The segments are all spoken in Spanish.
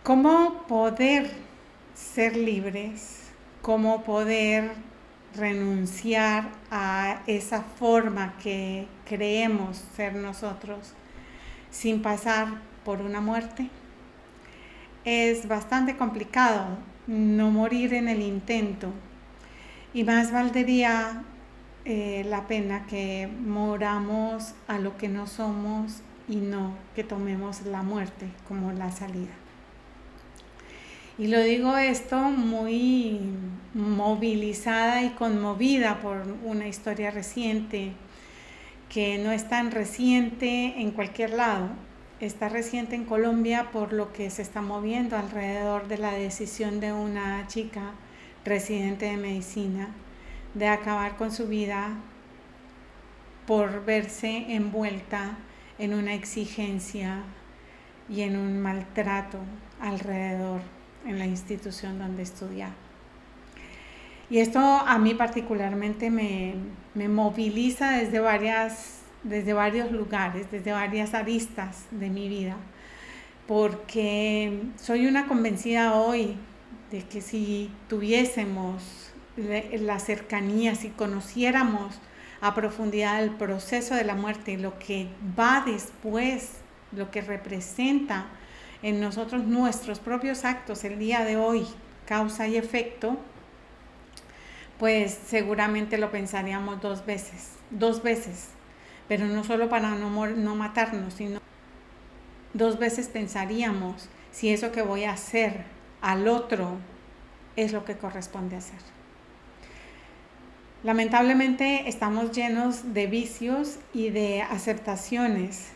¿Cómo poder ser libres? ¿Cómo poder renunciar a esa forma que creemos ser nosotros sin pasar por una muerte? Es bastante complicado no morir en el intento, y más valdría la pena que moramos a lo que no somos y no que tomemos la muerte como la salida. Y lo digo esto muy movilizada y conmovida por una historia reciente, que no es tan reciente en cualquier lado. Está reciente en Colombia por lo que se está moviendo alrededor de la decisión de una chica residente de medicina de acabar con su vida por verse envuelta en una exigencia y en un maltrato alrededor en la institución donde estudiaba. Y esto a mí particularmente me moviliza desde varios lugares, desde varias aristas de mi vida, porque soy una convencida hoy de que si tuviésemos la cercanía, si conociéramos a profundidad el proceso de la muerte, lo que va después, lo que representa en nosotros nuestros propios actos el día de hoy, causa y efecto, pues seguramente lo pensaríamos dos veces, pero no solo para no matarnos, sino dos veces pensaríamos si eso que voy a hacer al otro es lo que corresponde hacer. Lamentablemente estamos llenos de vicios y de aceptaciones,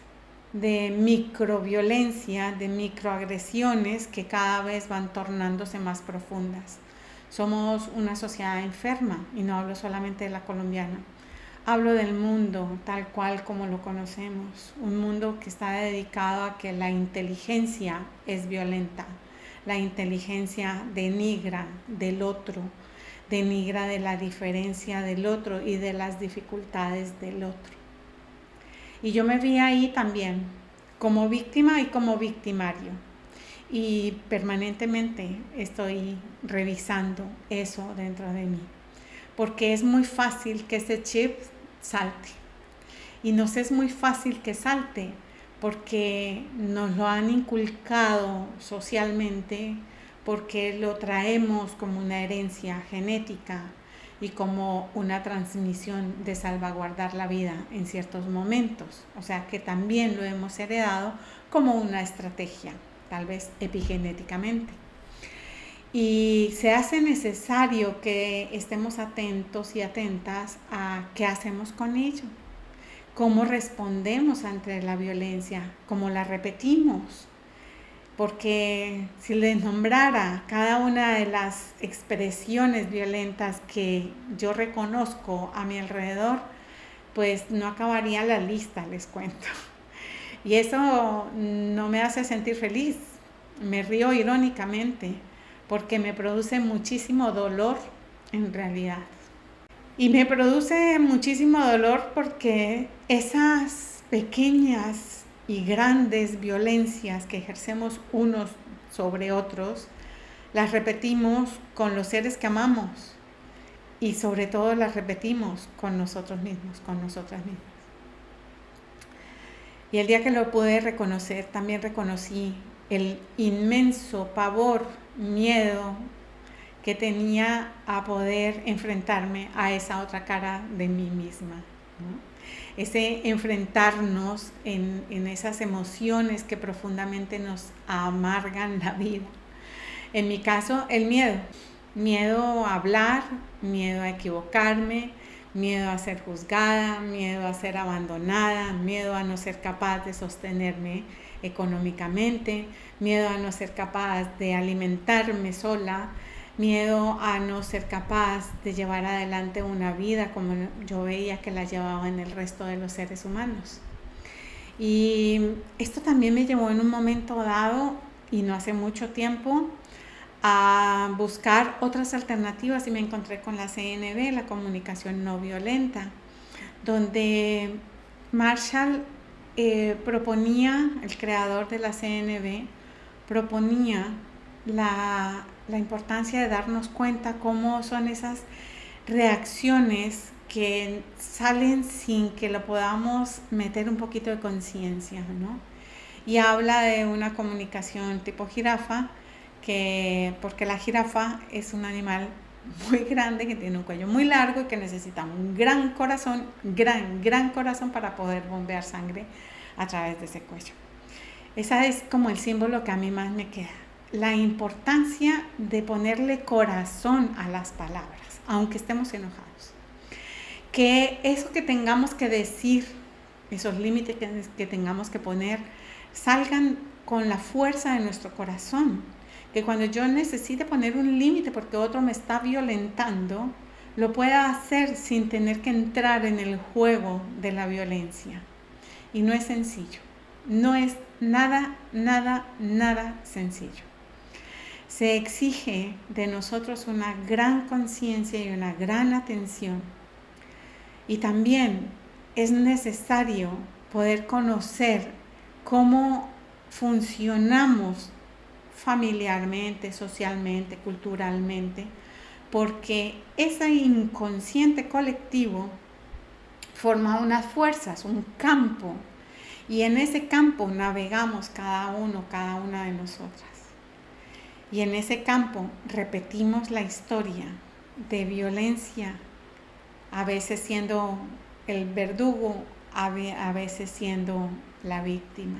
de microviolencia, de microagresiones que cada vez van tornándose más profundas. Somos una sociedad enferma, y no hablo solamente de la colombiana, hablo del mundo tal cual como lo conocemos, un mundo que está dedicado a que la inteligencia es violenta, la inteligencia denigra del otro, denigra de la diferencia del otro y de las dificultades del otro. Y yo me vi ahí también, como víctima y como victimario. Y permanentemente estoy revisando eso dentro de mí. Porque es muy fácil que ese chip salte. Y nos es muy fácil que salte porque nos lo han inculcado socialmente, porque lo traemos como una herencia genética y como una transmisión de salvaguardar la vida en ciertos momentos. O sea que también lo hemos heredado como una estrategia, tal vez epigenéticamente. Y se hace necesario que estemos atentos y atentas a qué hacemos con ello, cómo respondemos ante la violencia, cómo la repetimos. Porque si les nombrara cada una de las expresiones violentas que yo reconozco a mi alrededor, pues no acabaría la lista, les cuento. Y eso no me hace sentir feliz, me río irónicamente, porque me produce muchísimo dolor en realidad. Y me produce muchísimo dolor porque esas pequeñas y grandes violencias que ejercemos unos sobre otros, las repetimos con los seres que amamos y sobre todo las repetimos con nosotros mismos, con nosotras mismas. Y el día que lo pude reconocer, también reconocí el inmenso pavor, miedo que tenía a poder enfrentarme a esa otra cara de mí misma, ¿no? Ese enfrentarnos en esas emociones que profundamente nos amargan la vida. En mi caso, el miedo a hablar, miedo a equivocarme, miedo a ser juzgada, miedo a ser abandonada, miedo a no ser capaz de sostenerme económicamente, miedo a no ser capaz de alimentarme sola, miedo a no ser capaz de llevar adelante una vida como yo veía que la llevaban el resto de los seres humanos. Y esto también me llevó en un momento dado, y no hace mucho tiempo, a buscar otras alternativas, y me encontré con la CNV, la comunicación no violenta, donde Marshall proponía, el creador de la CNV, proponía la importancia de darnos cuenta cómo son esas reacciones que salen sin que lo podamos meter un poquito de conciencia, ¿no? Y habla de una comunicación tipo jirafa, porque la jirafa es un animal muy grande que tiene un cuello muy largo y que necesita un gran corazón, gran corazón para poder bombear sangre a través de ese cuello. Esa es como el símbolo que a mí más me queda. La importancia de ponerle corazón a las palabras, aunque estemos enojados. Que eso que tengamos que decir, esos límites que tengamos que poner, salgan con la fuerza de nuestro corazón. Que cuando yo necesite poner un límite porque otro me está violentando, lo pueda hacer sin tener que entrar en el juego de la violencia. Y no es sencillo. No es nada sencillo. Se exige de nosotros una gran conciencia y una gran atención. Y también es necesario poder conocer cómo funcionamos familiarmente, socialmente, culturalmente, porque ese inconsciente colectivo forma unas fuerzas, un campo, y en ese campo navegamos cada una de nosotras. Y en ese campo repetimos la historia de violencia, a veces siendo el verdugo, a veces siendo la víctima.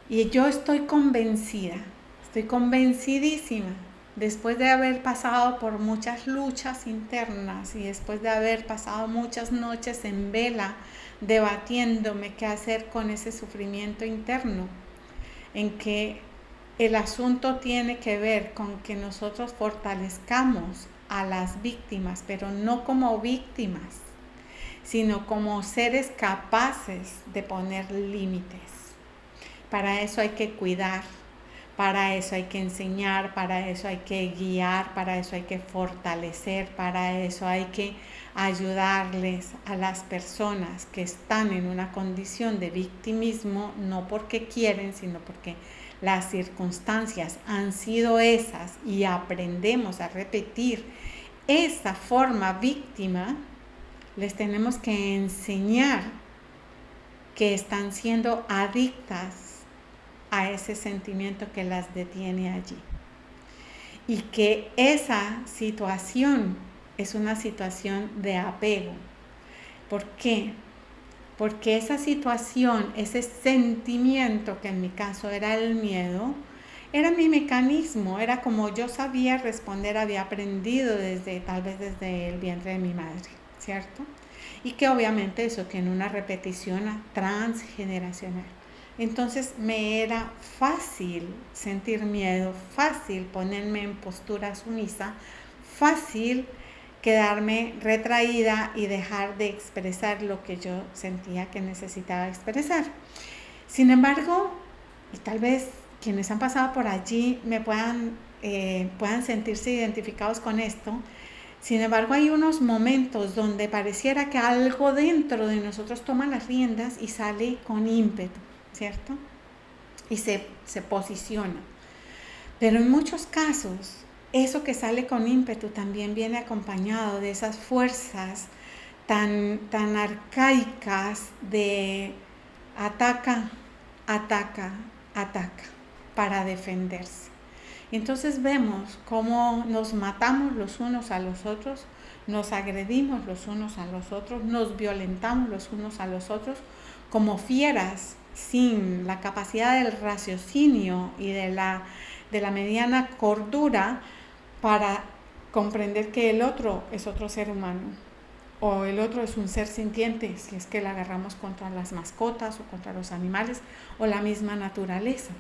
Y yo estoy convencidísima, después de haber pasado por muchas luchas internas y después de haber pasado muchas noches en vela debatiéndome qué hacer con ese sufrimiento interno, en que el asunto tiene que ver con que nosotros fortalezcamos a las víctimas, pero no como víctimas, sino como seres capaces de poner límites. Para eso hay que cuidar, para eso hay que enseñar, para eso hay que guiar, para eso hay que fortalecer, para eso hay que ayudarles a las personas que están en una condición de victimismo, no porque quieren, sino porque las circunstancias han sido esas y aprendemos a repetir esa forma víctima. Les tenemos que enseñar que están siendo adictas a ese sentimiento que las detiene allí. Y que esa situación es una situación de apego. ¿Por qué? Porque esa situación, ese sentimiento, que en mi caso era el miedo, era mi mecanismo, era como yo sabía responder, había aprendido tal vez desde el vientre de mi madre, ¿cierto? Y que obviamente eso tiene una repetición transgeneracional. Entonces me era fácil sentir miedo, fácil ponerme en postura sumisa, fácil quedarme retraída y dejar de expresar lo que yo sentía que necesitaba expresar. Sin embargo, y tal vez quienes han pasado por allí puedan sentirse identificados con esto, sin embargo hay unos momentos donde pareciera que algo dentro de nosotros toma las riendas y sale con ímpetu, ¿cierto? Y se posiciona. Pero en muchos casos, eso que sale con ímpetu también viene acompañado de esas fuerzas tan arcaicas de ataca para defenderse. Entonces vemos cómo nos matamos los unos a los otros, nos agredimos los unos a los otros, nos violentamos los unos a los otros como fieras sin la capacidad del raciocinio y de la mediana cordura para comprender que el otro es otro ser humano o el otro es un ser sintiente, si es que la agarramos contra las mascotas o contra los animales o la misma naturaleza.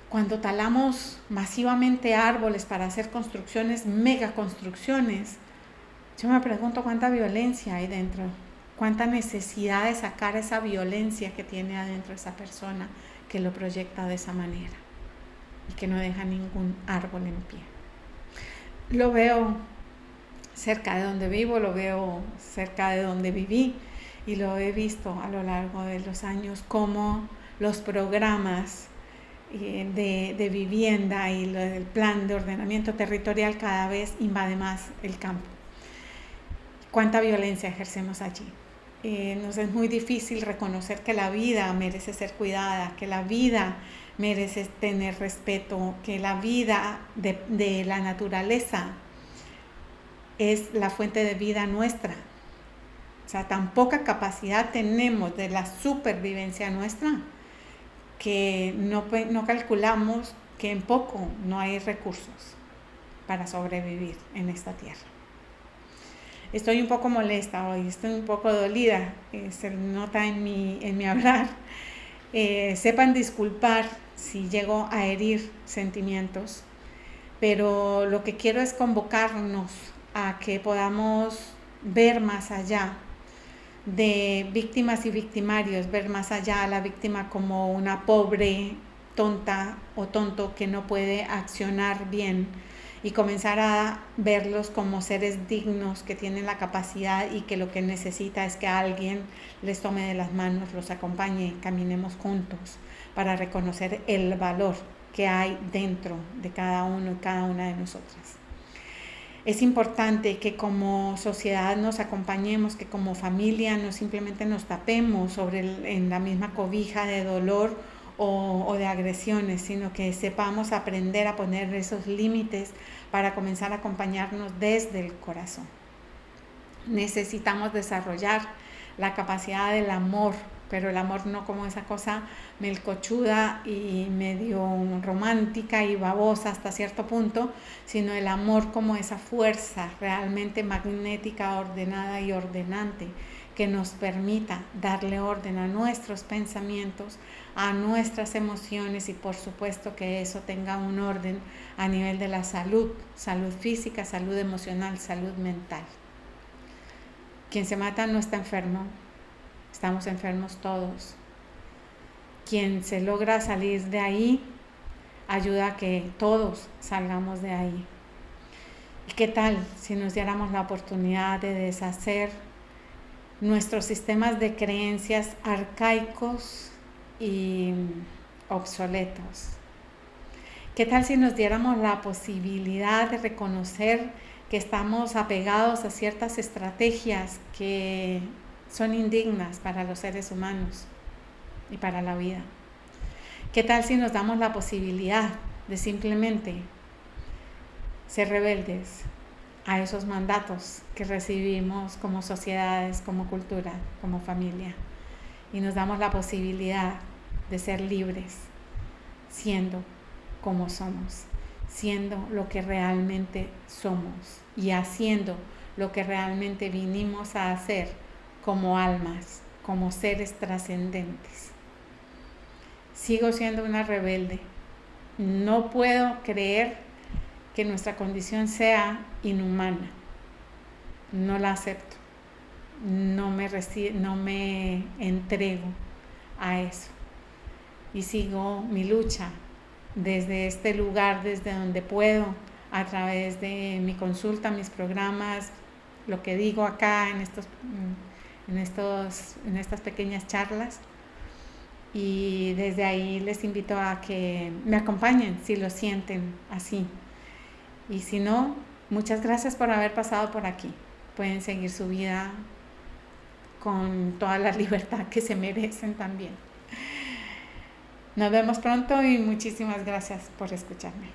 Cuando talamos masivamente árboles para hacer construcciones, megaconstrucciones, yo me pregunto cuánta violencia hay dentro, cuánta necesidad de sacar esa violencia que tiene adentro esa persona que lo proyecta de esa manera y que no deja ningún árbol en pie. Lo veo cerca de donde vivo, lo veo cerca de donde viví y lo he visto a lo largo de los años, como los programas de vivienda y el plan de ordenamiento territorial cada vez invade más el campo. ¿Cuánta violencia ejercemos allí? Nos es muy difícil reconocer que la vida merece ser cuidada, que la vida merece tener respeto, que la vida de la naturaleza es la fuente de vida nuestra. O sea, tan poca capacidad tenemos de la supervivencia nuestra que no calculamos que en poco no hay recursos para sobrevivir en esta tierra. Estoy un poco molesta hoy, estoy un poco dolida, se nota en mi hablar. Sepan disculpar si llego a herir sentimientos, pero lo que quiero es convocarnos a que podamos ver más allá de víctimas y victimarios, ver más allá a la víctima como una pobre, tonta o tonto que no puede accionar bien, y comenzar a verlos como seres dignos que tienen la capacidad y que lo que necesita es que alguien les tome de las manos, los acompañe, caminemos juntos para reconocer el valor que hay dentro de cada uno y cada una de nosotras. Es importante que como sociedad nos acompañemos, que como familia no simplemente nos tapemos en la misma cobija de dolor o de agresiones, sino que sepamos aprender a poner esos límites para comenzar a acompañarnos desde el corazón. Necesitamos desarrollar la capacidad del amor, pero el amor no como esa cosa melcochuda y medio romántica y babosa hasta cierto punto, sino el amor como esa fuerza realmente magnética, ordenada y ordenante, que nos permita darle orden a nuestros pensamientos, a nuestras emociones y por supuesto que eso tenga un orden a nivel de la salud, salud física, salud emocional, salud mental. Quien se mata no está enfermo, estamos enfermos todos. Quien se logra salir de ahí ayuda a que todos salgamos de ahí. ¿Y qué tal si nos diéramos la oportunidad de deshacer nuestros sistemas de creencias arcaicos y obsoletos? ¿Qué tal si nos diéramos la posibilidad de reconocer que estamos apegados a ciertas estrategias que son indignas para los seres humanos y para la vida? ¿Qué tal si nos damos la posibilidad de simplemente ser rebeldes a esos mandatos que recibimos como sociedades, como cultura, como familia, y nos damos la posibilidad de ser libres, siendo como somos, siendo lo que realmente somos y haciendo lo que realmente vinimos a hacer como almas, como seres trascendentes? Sigo siendo una rebelde. No puedo creer que nuestra condición sea inhumana. No la acepto. No me entrego a eso. Y sigo mi lucha desde este lugar, desde donde puedo, a través de mi consulta, mis programas, lo que digo acá en estas pequeñas charlas. Y desde ahí les invito a que me acompañen si lo sienten así. Y si no, muchas gracias por haber pasado por aquí. Pueden seguir su vida con toda la libertad que se merecen también. Nos vemos pronto y muchísimas gracias por escucharme.